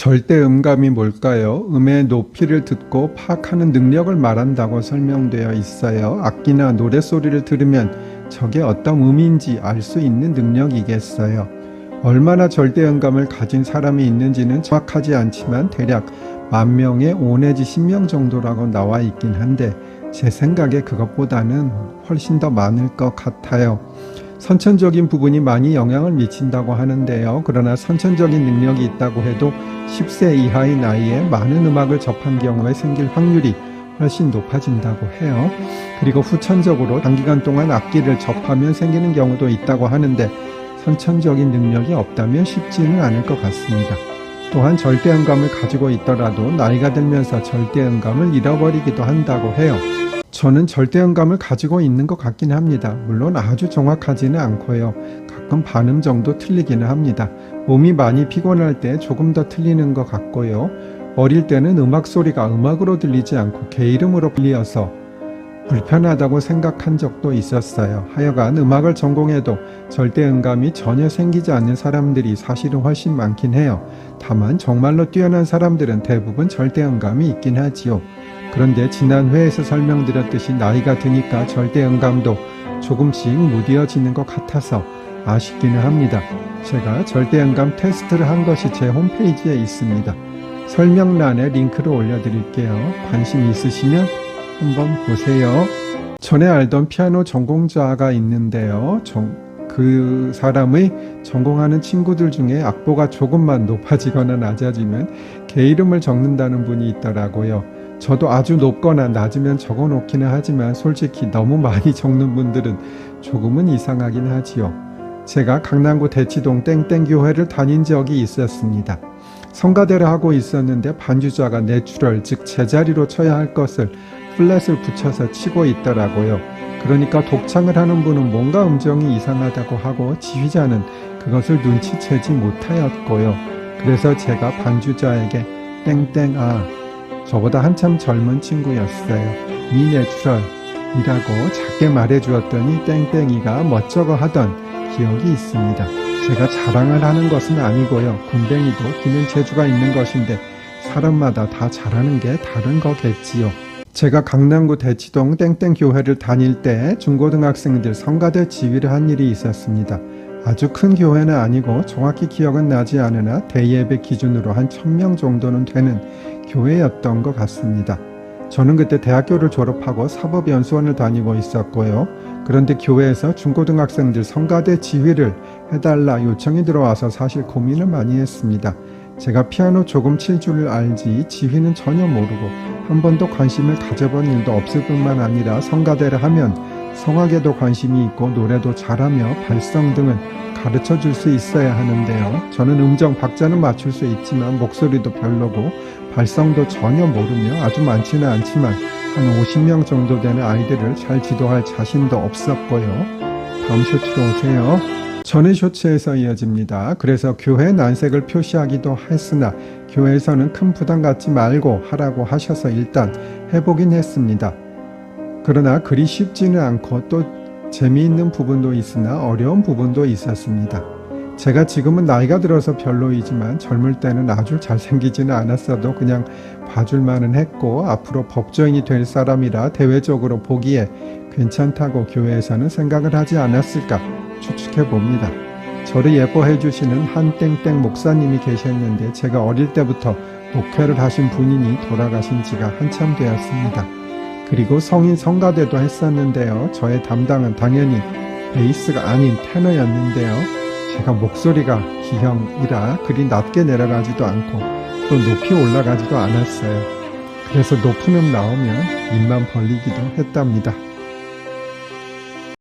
절대음감이 뭘까요? 음의 높이를 듣고 파악하는 능력을 말한다고 설명되어 있어요. 악기나 노랫소리를 들으면 저게 어떤 음인지 알 수 있는 능력이겠어요. 얼마나 절대음감을 가진 사람이 있는지는 정확하지 않지만 대략 10,000명에 5 내지 10명 정도라고 나와 있긴 한데 제 생각에 그것보다는 훨씬 더 많을 것 같아요. 선천적인 부분이 많이 영향을 미친다고 하는데요. 그러나 선천적인 능력이 있다고 해도 10세 이하의 나이에 많은 음악을 접한 경우에 생길 확률이 훨씬 높아진다고 해요. 그리고 후천적으로 단기간 동안 악기를 접하면 생기는 경우도 있다고 하는데 선천적인 능력이 없다면 쉽지는 않을 것 같습니다. 또한 절대음감을 가지고 있더라도 나이가 들면서 절대음감을 잃어버리기도 한다고 해요. 저는 절대음감을 가지고 있는 것 같긴 합니다. 물론 아주 정확하지는 않고요. 가끔 반음 정도 틀리기는 합니다. 몸이 많이 피곤할 때 조금 더 틀리는 것 같고요. 어릴 때는 음악 소리가 음악으로 들리지 않고 개 이름으로 들려서 불편하다고 생각한 적도 있었어요. 하여간 음악을 전공해도 절대음감이 전혀 생기지 않는 사람들이 사실은 훨씬 많긴 해요. 다만 정말로 뛰어난 사람들은 대부분 절대음감이 있긴 하지요. 그런데 지난 회에서 설명드렸듯이 나이가 드니까 절대음감도 조금씩 무뎌지는 것 같아서 아쉽기는 합니다. 제가 절대음감 테스트를 한 것이 제 홈페이지에 있습니다. 설명란에 링크를 올려드릴게요. 관심 있으시면 한번 보세요. 전에 알던 피아노 전공자가 있는데요. 그 사람의 전공하는 친구들 중에 악보가 조금만 높아지거나 낮아지면 개 이름을 적는다는 분이 있더라고요. 저도 아주 높거나 낮으면 적어 놓기는 하지만 솔직히 너무 많이 적는 분들은 조금은 이상하긴 하지요. 제가 강남구 대치동 땡땡교회를 다닌 적이 있었습니다. 성가대를 하고 있었는데 반주자가 내추럴, 즉 제자리로 쳐야 할 것을 플랫을 붙여서 치고 있더라고요. 그러니까 독창을 하는 분은 뭔가 음정이 이상하다고 하고 지휘자는 그것을 눈치채지 못하였고요. 그래서 제가 반주자에게 땡땡아, 저보다 한참 젊은 친구였어요. 미내추럴이라고 작게 말해주었더니 땡땡이가 멋쩍어 하던 기억이 있습니다. 제가 자랑을 하는 것은 아니고요. 군뱅이도 기는 재주가 있는 것인데 사람마다 다 잘하는 게 다른 거겠지요. 제가 강남구 대치동 땡땡교회를 다닐 때 중고등학생들 성가대 지휘를 한 일이 있었습니다. 아주 큰 교회는 아니고 정확히 기억은 나지 않으나 대예배 기준으로 한 1,000명 정도는 되는 교회였던 것 같습니다. 저는 그때 대학교를 졸업하고 사법연수원을 다니고 있었고요. 그런데 교회에서 중고등학생들 성가대 지휘를 해달라 요청이 들어와서 사실 고민을 많이 했습니다. 제가 피아노 조금 칠 줄 알지 지휘는 전혀 모르고 한 번도 관심을 가져본 일도 없을 뿐만 아니라 성가대를 하면 성악에도 관심이 있고 노래도 잘하며 발성 등은 가르쳐 줄 수 있어야 하는데요. 저는 음정 박자는 맞출 수 있지만 목소리도 별로고 발성도 전혀 모르며 아주 많지는 않지만 한 50명 정도 되는 아이들을 잘 지도할 자신도 없었고요. 다음 쇼츠로 오세요. 전의 쇼츠에서 이어집니다. 그래서 교회 난색을 표시하기도 했으나 교회에서는 큰 부담 갖지 말고 하라고 하셔서 일단 해보긴 했습니다. 그러나 그리 쉽지는 않고 또 재미있는 부분도 있으나 어려운 부분도 있었습니다. 제가 지금은 나이가 들어서 별로이지만 젊을 때는 아주 잘생기지는 않았어도 그냥 봐줄만은 했고 앞으로 법조인이 될 사람이라 대외적으로 보기에 괜찮다고 교회에서는 생각을 하지 않았을까 추측해 봅니다. 저를 예뻐해 주시는 한 땡땡 목사님이 계셨는데 제가 어릴 때부터 목회를 하신 분이니 돌아가신 지가 한참 되었습니다. 그리고 성인 성가대도 했었는데요. 저의 담당은 당연히 베이스가 아닌 테너였는데요. 제가 목소리가 기형이라 그리 낮게 내려가지도 않고 또 높이 올라가지도 않았어요. 그래서 높은 음 나오면 입만 벌리기도 했답니다.